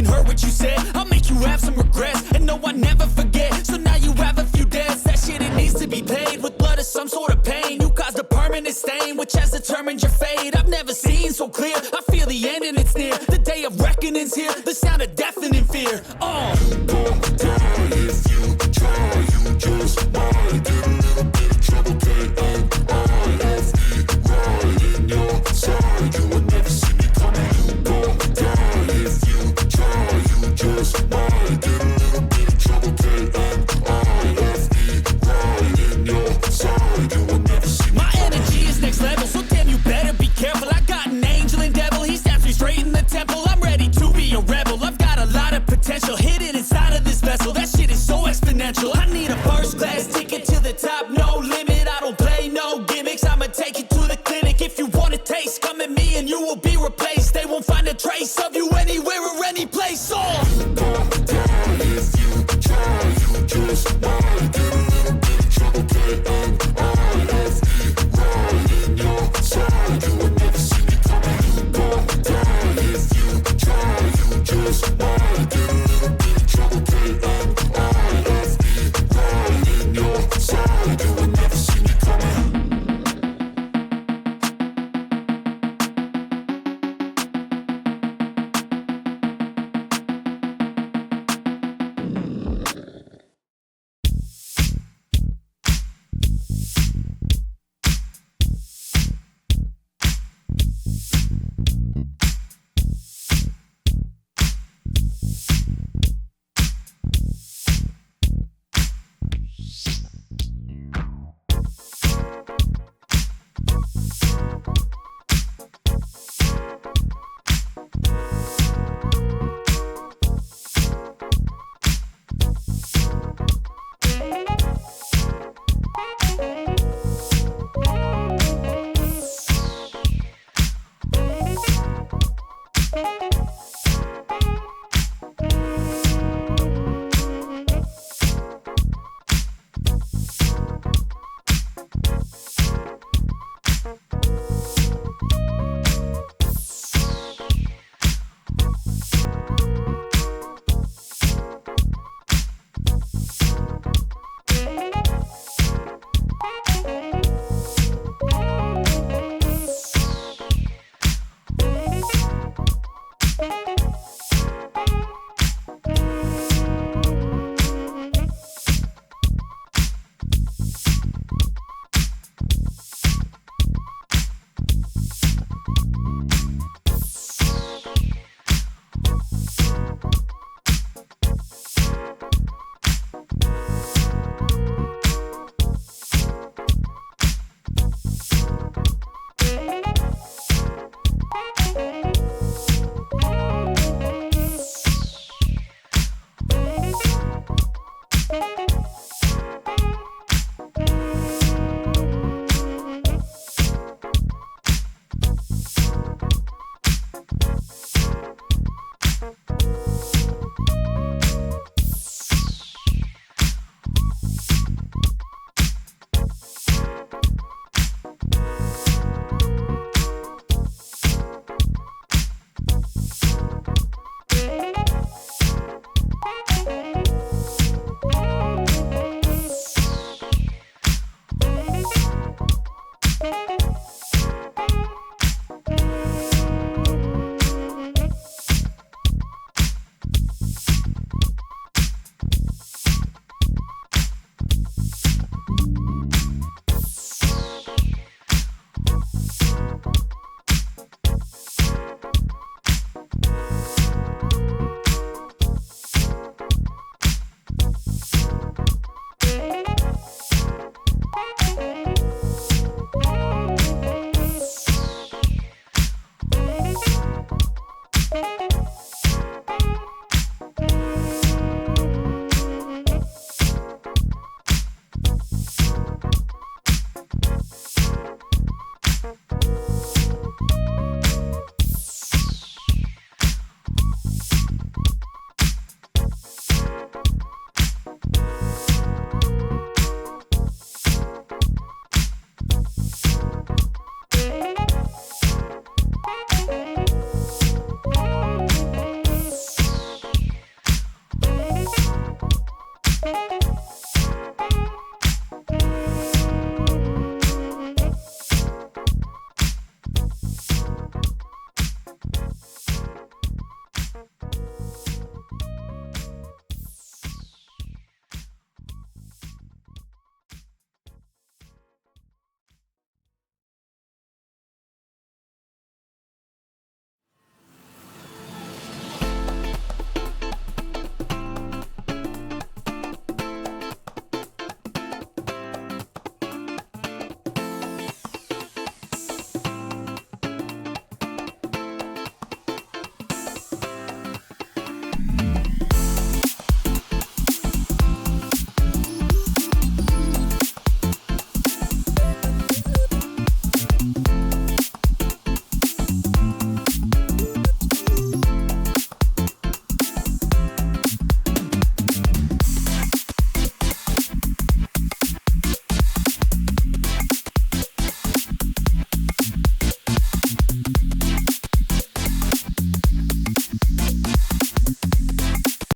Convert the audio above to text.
heard what you said. I'll make you have some regrets, and no, I never forget. So now you have a few debts. That shit, it needs to be paid with blood or some sort of pain. You caused a permanent stain, which has determined your fate. I've never seen so clear. I feel the end and it's near. The day of reckoning's here. The sound of deafening fear. You gon' die if you try. You just might get a little bit of trouble. KMIFE right in your side. You will never see me coming. You gon' die if you try. You just might get a little bit of trouble. KMIFE right in your side. You will never see me. My energy is next level, so damn you better be careful. I got an angel and devil, he stabs me straight in the temple. I'm ready to be a rebel. I've got a lot of potential hidden inside of this vessel. That shit is so exponential. I need a first class ticket to the top, no limit. I don't play no gimmicks. I'ma take you to the clinic. If you want a taste, come at me and you will be replaced. They won't find a trace of you anywhere or any place. You gon' die if you try. You just might get a little bit of trouble. KMIFE right in your side. You will never see me coming. You gon' die if you try. You just might get a little bit of trouble. KMIFE right in your side. You will never see me coming.